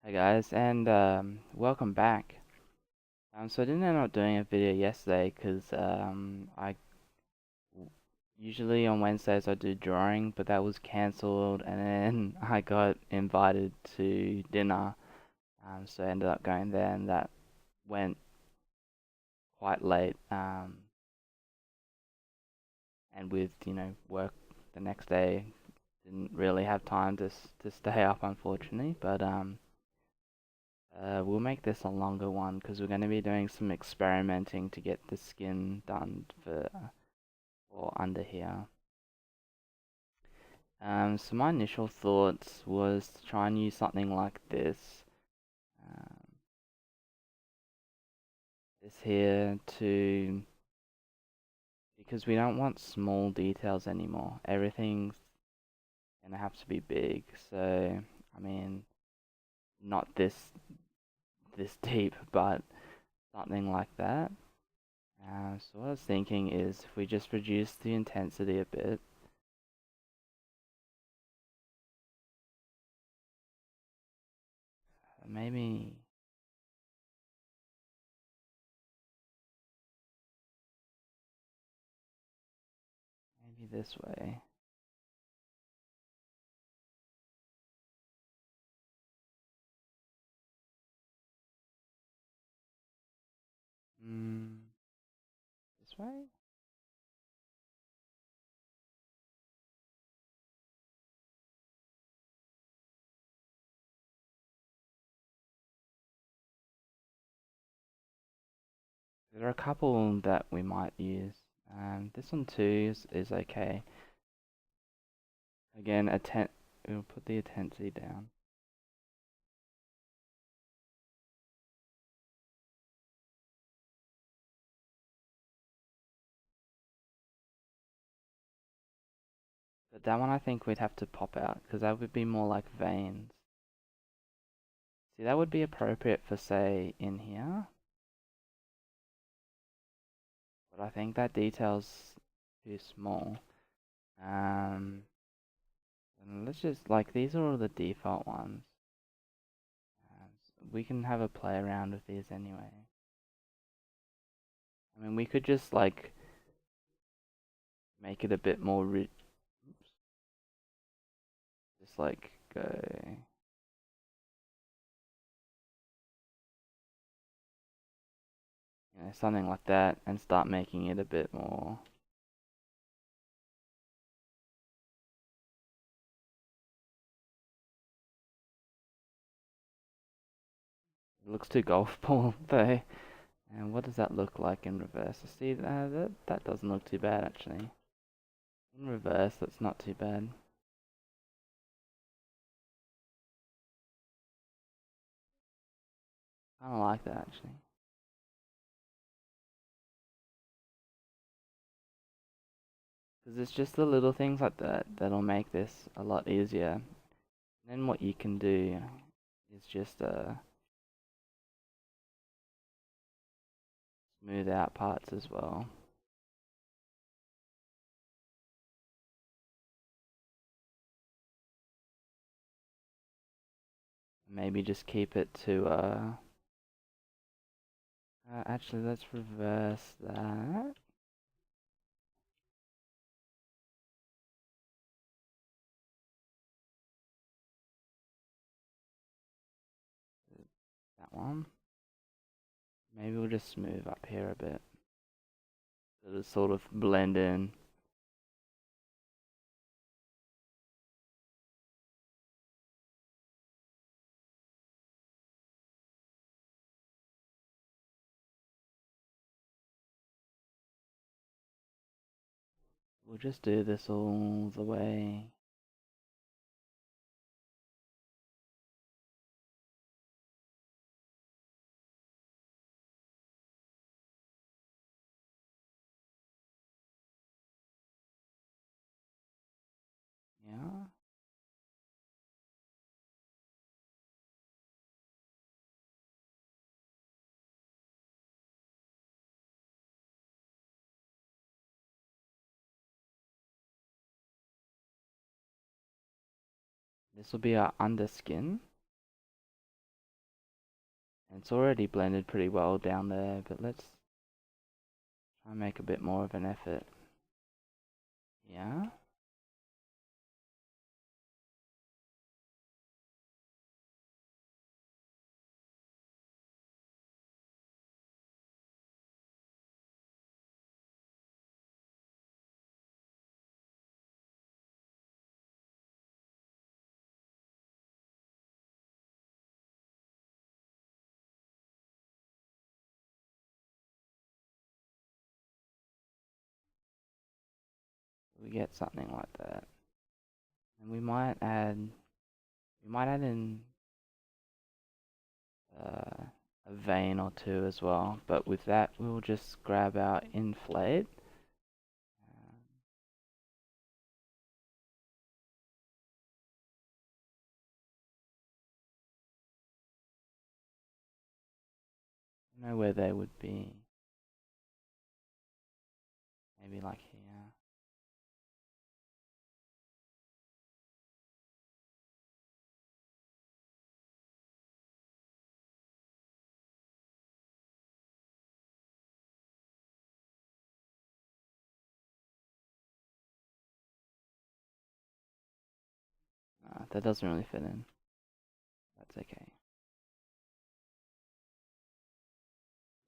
Hey guys, and welcome back. So I didn't end up doing a video yesterday because I usually on Wednesdays I do drawing, but that was cancelled, and then I got invited to dinner. So I ended up going there, and that went quite late. And with work the next day, didn't really have time to stay up, unfortunately. But we'll make this a longer one because we're going to be doing some experimenting to get the skin done for under here. So my initial thoughts was to try and use something like um, this here because we don't want small details anymore. Everything's gonna have to be big. So I mean, not this deep, but something like that. So what I was thinking is if we just reduce the intensity a bit, maybe this way. Mm, this way? There are a couple that we might use. This one too is okay. Again, we'll put the intensity down. But that one I think we'd have to pop out because that would be more like veins. See, that would be appropriate for say in here, but I think that detail's too small. Um, and let's just like these are all the default ones. We can have a play around with these anyway. I mean, we could just like make it a bit more rich. Just like go, something like that, and start making it a bit more. It looks too golf ball though. And what does that look like in reverse? See, that doesn't look too bad actually. In reverse, that's not too bad. I don't like that actually. Because it's just the little things like that that'll make this a lot easier. And then what you can do is just smooth out parts as well. Maybe just keep it to actually let's reverse that. That one. Maybe we'll just smooth up here a bit. So it'll sort of blend in. We'll just do this all the way. Yeah. This will be our underskin. And it's already blended pretty well down there, but let's try and make a bit more of an effort. Yeah. We get something like that. And we might add in a vein or two as well. But with that, we'll just grab our inflate. Know where they would be. Maybe like here. That doesn't really fit in. That's okay.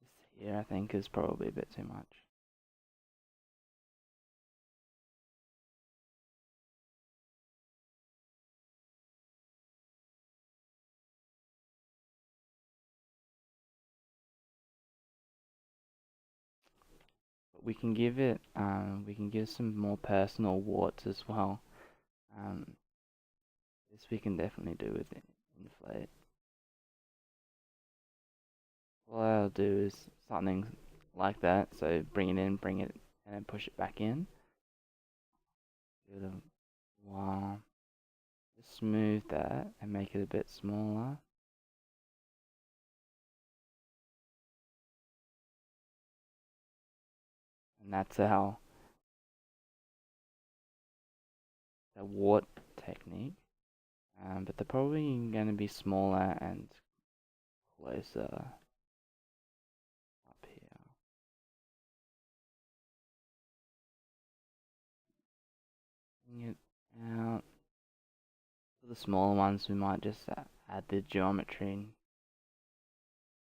This here I think is probably a bit too much. But we can give some more personal warts as well. This we can definitely do with inflate. What I'll do is something like that. So bring it in, bring it, and then push it back in. Give it a while. Just smooth that and make it a bit smaller. And that's how the wart technique. But they're probably going to be smaller and closer up here. Bring it out. For the smaller ones, we might just add the geometry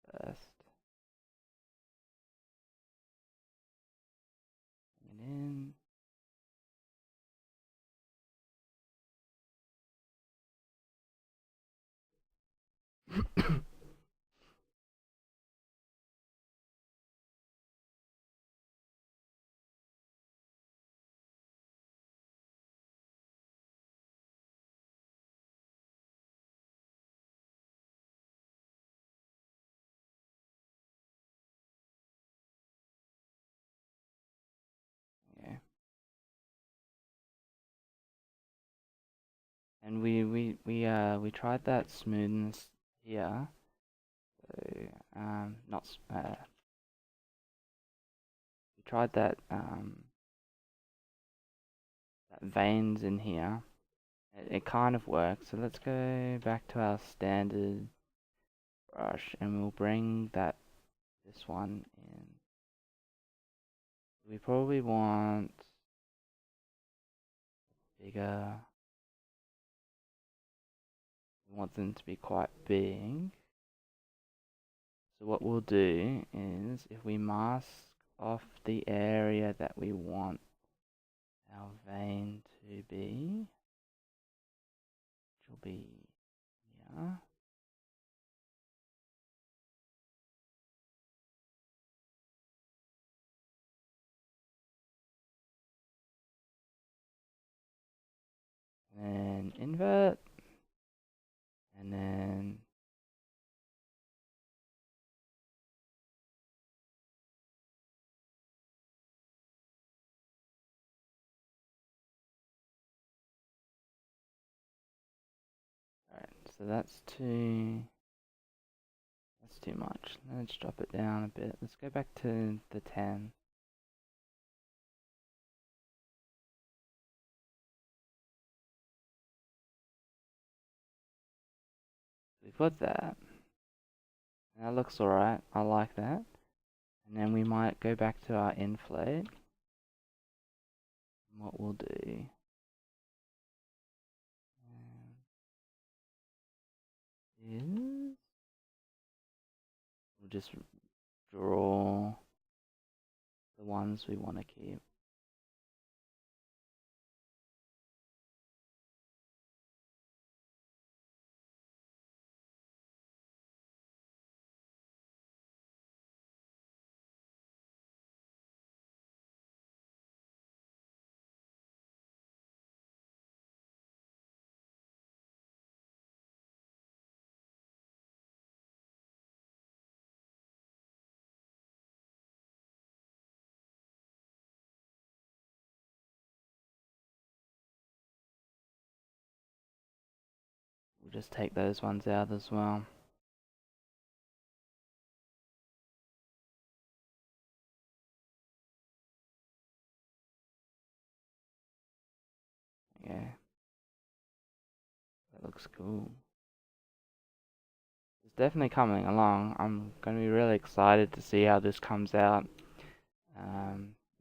first. Bring it in. Yeah. And we tried that smoothness here. So not we tried that veins in here. It kind of works. So let's go back to our standard brush and we'll bring this one in. We probably want bigger. We want them to be quite big. So what we'll do is if we mask off the area that we want our vein to be, which will be here. And then invert, and then alright, so that's too much. Let's drop it down a bit. Let's go back to the 10. We've got that. That looks alright. I like that. And then we might go back to our inflate. And what we'll do is we'll just draw the ones we want to keep. We'll just take those ones out as well. Yeah, that looks cool. It's definitely coming along. I'm going to be really excited to see how this comes out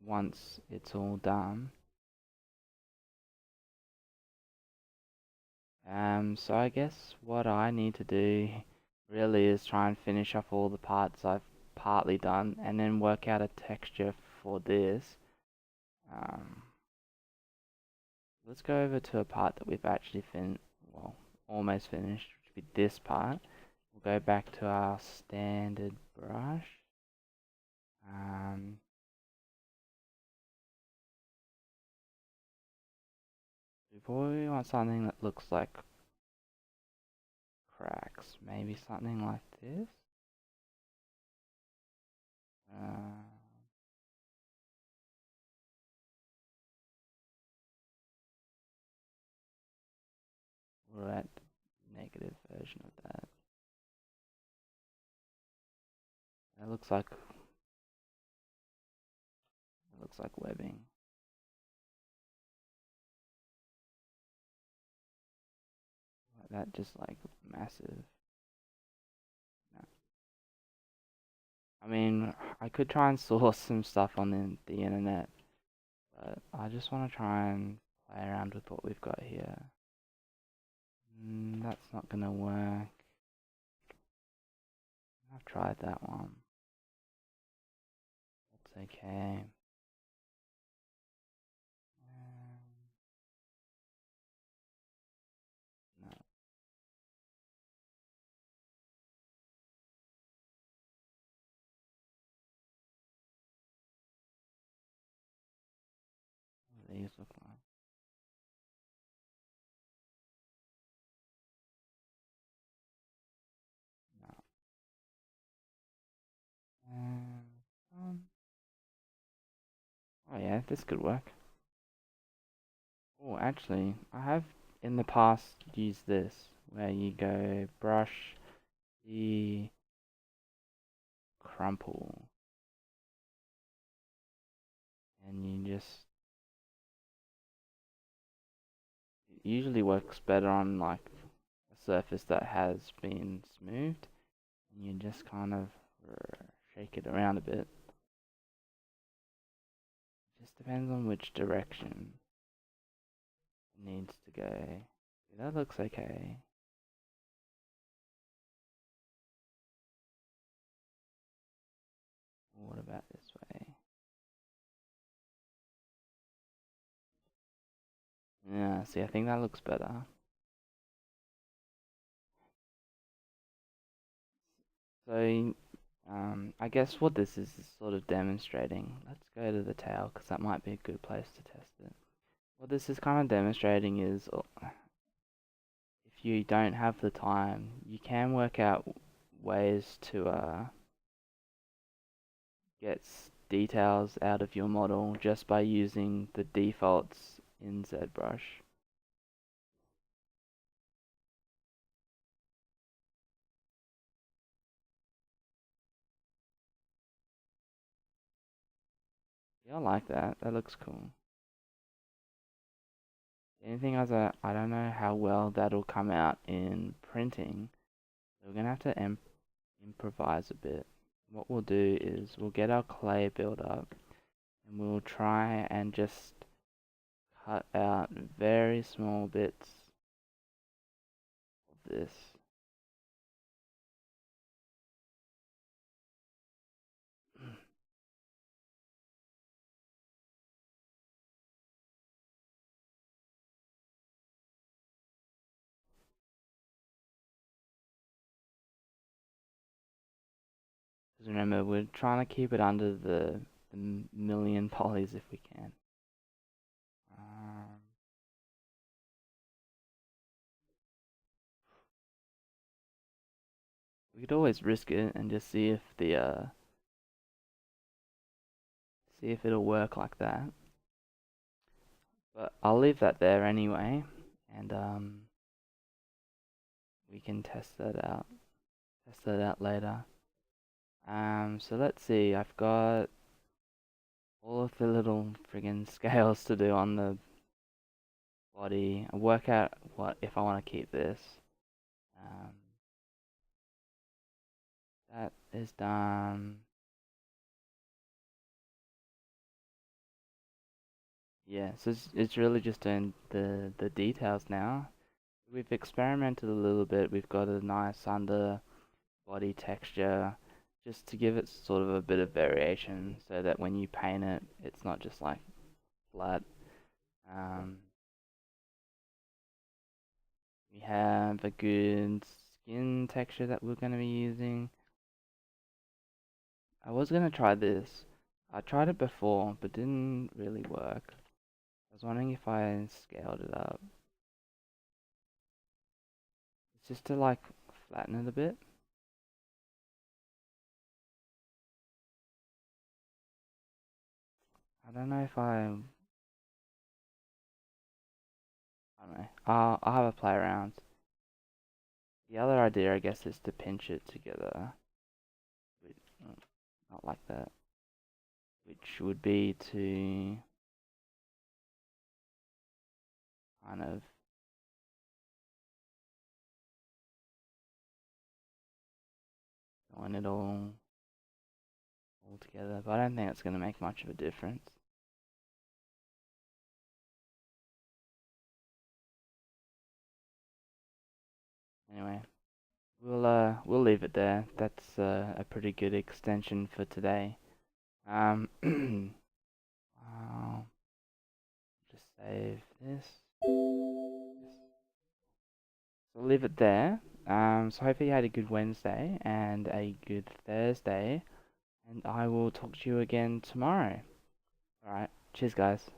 once it's all done. So I guess what I need to do really is try and finish off all the parts I've partly done and then work out a texture for this. Let's go over to a part that we've actually almost finished, which would be this part. We'll go back to our standard brush. We probably want something that looks like cracks, maybe something like this. We're at the negative version of that. It looks like webbing. Like that, just like massive. No. I mean, I could try and source some stuff on the internet, but I just want to try and play around with what we've got here. That's not gonna work. I've tried that one. That's okay. No. What do these look like? No. Oh yeah, this could work. Oh, actually, I have in the past used this, where you go brush the crumple, and you just, it usually works better on like a surface that has been smoothed, and you just kind of shake it around a bit. It just depends on which direction it needs to go. That looks okay. What about this way? Yeah, see, I think that looks better. So, I guess what this is sort of demonstrating. Let's go to the tail, because that might be a good place to test it. What this is kind of demonstrating is if you don't have the time, you can work out ways to get details out of your model just by using the defaults in ZBrush. Yeah, I like that. That looks cool. The only thing is that I don't know how well that'll come out in printing. So we're gonna have to improvise a bit. What we'll do is we'll get our clay built up and we'll try and just cut out very small bits of this. Because remember, we're trying to keep it under the million polys if we can. Um, we could always risk it and just see if see if it'll work like that. But I'll leave that there anyway, and we can test that out. Test that out later. So let's see. I've got all of the little friggin' scales to do on the body. I work out what if I want to keep this. Um, that is done. Yeah, so it's really just doing the details now. We've experimented a little bit. We've got a nice under body texture just to give it sort of a bit of variation so that when you paint it, it's not just like flat. Um, we have a good skin texture that we're going to be using. I was going to try this. I tried it before, but didn't really work. I was wondering if I scaled it up. It's just to like flatten it a bit. I don't know if I don't know. I'll have a play around. The other idea, I guess, is to pinch it together. Not like that. Which would be to kind of join it all together. But I don't think it's going to make much of a difference. Anyway, we'll leave it there. That's a pretty good extension for today. I'll just save this. So leave it there. So hopefully you had a good Wednesday and a good Thursday, and I will talk to you again tomorrow. Alright, cheers guys.